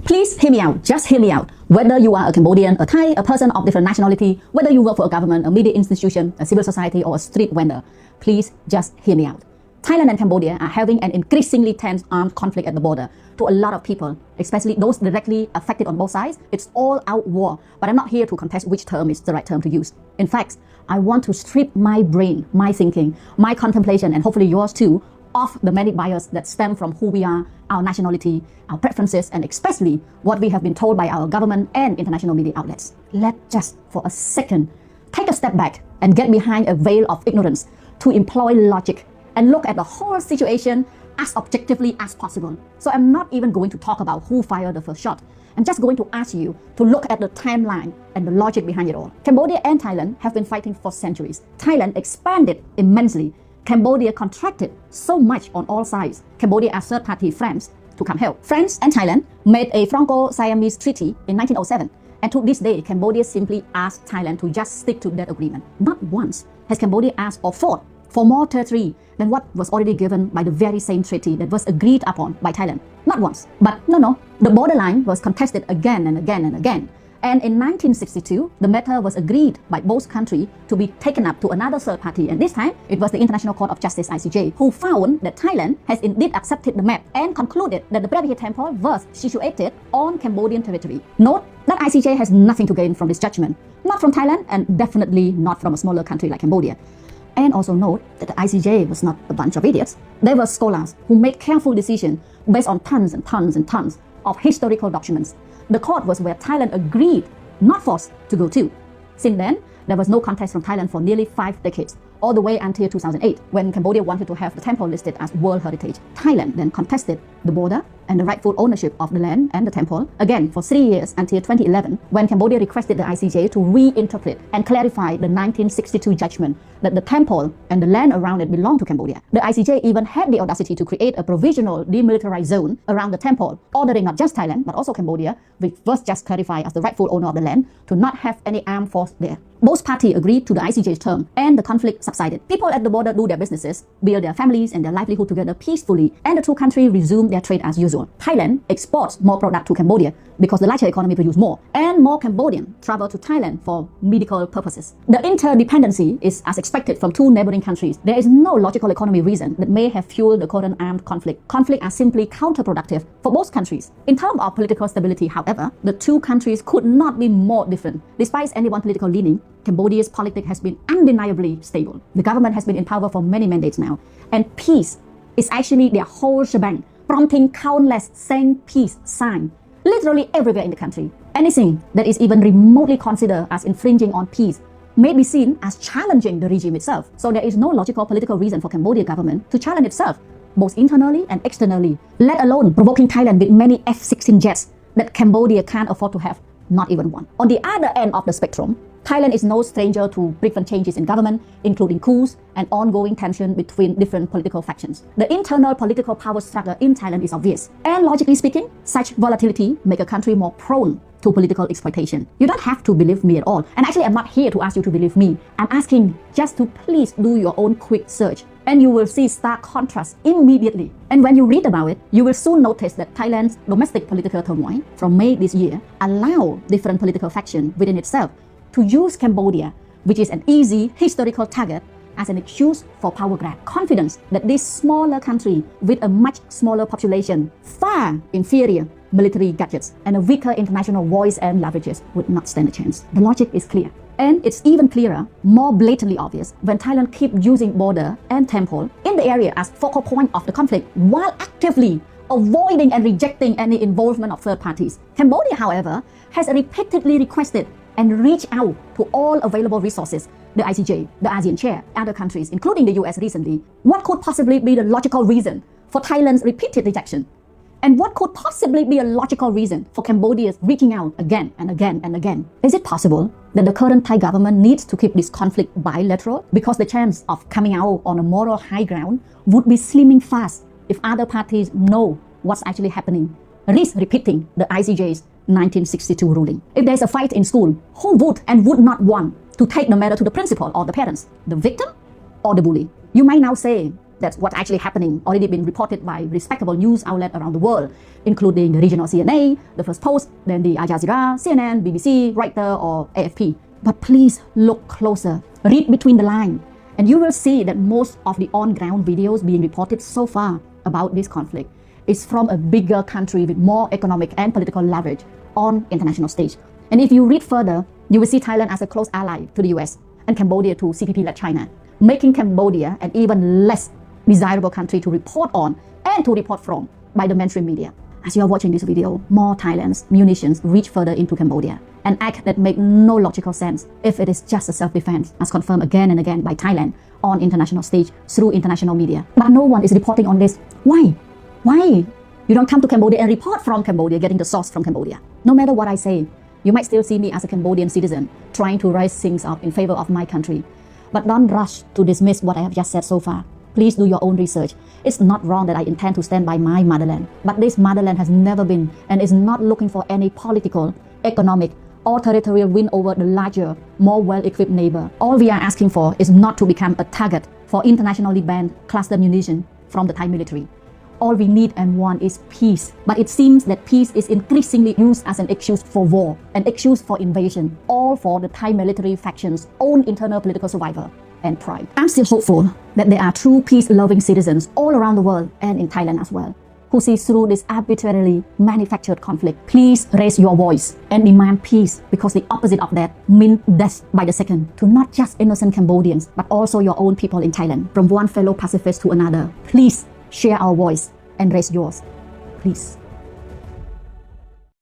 Please hear me out, just hear me out. Whether you are a Cambodian, a Thai, a person of different nationality, whether you work for a government, a media institution, a civil society, or a street vendor, please just hear me out. Thailand and Cambodia are having an increasingly tense armed conflict at the border. To a lot of people, especially those directly affected on both sides, it's all-out war. But I'm not here to contest which term is the right term to use. In fact, I want to strip my brain, my thinking, my contemplation, and hopefully yours too, of the many bias that stem from who we are, our nationality, our preferences, and especially what we have been told by our government and international media outlets. Let's just for a second take a step back and get behind a veil of ignorance to employ logic and look at the whole situation as objectively as possible. So I'm not even going to talk about who fired the first shot. I'm just going to ask you to look at the timeline and the logic behind it all. Cambodia and Thailand have been fighting for centuries. Thailand expanded immensely. Cambodia contracted so much on all sides. Cambodia asked third-party friends to come help. France and Thailand made a Franco-Siamese treaty in 1907. And to this day, Cambodia simply asked Thailand to just stick to that agreement. Not once has Cambodia asked or fought for more territory than what was already given by the very same treaty that was agreed upon by Thailand. Not once. But no, the borderline was contested again and again and again. And in 1962, the matter was agreed by both countries to be taken up to another third party. And this time, it was the International Court of Justice, ICJ, who found that Thailand has indeed accepted the map and concluded that the Preah Vihear Temple was situated on Cambodian territory. Note that ICJ has nothing to gain from this judgment. Not from Thailand and definitely not from a smaller country like Cambodia. And also note that the ICJ was not a bunch of idiots. They were scholars who made careful decisions based on tons and tons and tons of historical documents. The court was where Thailand agreed, not forced, to go to. Since then, there was no contest from Thailand for nearly 5 decades, all the way until 2008, when Cambodia wanted to have the temple listed as World Heritage. Thailand then contested the border and the rightful ownership of the land and the temple, again for 3 years until 2011, when Cambodia requested the ICJ to reinterpret and clarify the 1962 judgment that the temple and the land around it belonged to Cambodia. The ICJ even had the audacity to create a provisional demilitarized zone around the temple, ordering not just Thailand but also Cambodia, which was just clarified as the rightful owner of the land, to not have any armed force there. Both parties agreed to the ICJ's term and the conflict subsided. People at the border do their businesses, build their families and their livelihood together peacefully, and the two countries resumed their trade as usual. Thailand exports more product to Cambodia because the larger economy produces more, and more Cambodians travel to Thailand for medical purposes. The interdependency is as expected from two neighboring countries. There is no logical economic reason that may have fueled the current armed conflict. Conflicts are simply counterproductive for both countries. In terms of political stability, however, the two countries could not be more different. Despite any one political leaning, Cambodia's politics has been undeniably stable. The government has been in power for many mandates now, and peace is actually their whole shebang, prompting countless saying peace signs literally everywhere in the country. Anything that is even remotely considered as infringing on peace may be seen as challenging the regime itself. So there is no logical political reason for Cambodia government to challenge itself, both internally and externally, let alone provoking Thailand with many F-16 jets that Cambodia can't afford to have, not even one. On the other end of the spectrum, Thailand is no stranger to frequent changes in government, including coups and ongoing tension between different political factions. The internal political power struggle in Thailand is obvious, and logically speaking, such volatility makes a country more prone to political exploitation. You don't have to believe me at all, and actually I'm not here to ask you to believe me. I'm asking just to please do your own quick search, and you will see stark contrast immediately. And when you read about it, you will soon notice that Thailand's domestic political turmoil from May this year allow different political factions within itself to use Cambodia, which is an easy historical target, as an excuse for power grab. Confidence that this smaller country with a much smaller population, far inferior military gadgets, and a weaker international voice and leverages would not stand a chance. The logic is clear. And it's even clearer, more blatantly obvious, when Thailand keeps using border and temple in the area as focal point of the conflict while actively avoiding and rejecting any involvement of third parties. Cambodia, however, has repeatedly requested and reach out to all available resources, the ICJ, the ASEAN chair, other countries, including the US recently. What could possibly be the logical reason for Thailand's repeated rejection? And what could possibly be a logical reason for Cambodia's reaching out again and again and again? Is it possible that the current Thai government needs to keep this conflict bilateral because the chance of coming out on a moral high ground would be slimming fast if other parties know what's actually happening, risk repeating the ICJ's 1962 ruling? If there's a fight in school, who would and would not want to take the matter to the principal or the parents, the victim or the bully? You might now say, That's what's actually happening, already been reported by respectable news outlets around the world, including the regional CNA, the First Post, then the Al Jazeera, CNN, BBC, Reuters, or AFP. But please look closer, read between the lines, and you will see that most of the on-ground videos being reported so far about this conflict is from a bigger country with more economic and political leverage on international stage. And if you read further, you will see Thailand as a close ally to the US and Cambodia to CPP-led China, making Cambodia an even less desirable country to report on and to report from by the mainstream media. As you are watching this video, more Thailand's munitions reach further into Cambodia, an act that makes no logical sense if it is just a self-defense, as confirmed again and again by Thailand on international stage through international media. But no one is reporting on this. Why? Why? You don't come to Cambodia and report from Cambodia, getting the source from Cambodia. No matter what I say, you might still see me as a Cambodian citizen trying to raise things up in favor of my country. But don't rush to dismiss what I have just said so far. Please do your own research. It's not wrong that I intend to stand by my motherland, but this motherland has never been and is not looking for any political, economic, or territorial win over the larger, more well-equipped neighbor. All we are asking for is not to become a target for internationally banned cluster munition from the Thai military. All we need and want is peace. But it seems that peace is increasingly used as an excuse for war, an excuse for invasion, all for the Thai military faction's own internal political survival and pride. I'm still hopeful that there are true peace-loving citizens all around the world and in Thailand as well, who see through this arbitrarily manufactured conflict. Please raise your voice and demand peace, because the opposite of that means death by the second to not just innocent Cambodians, but also your own people in Thailand, from one fellow pacifist to another. Please share our voice and raise yours, please.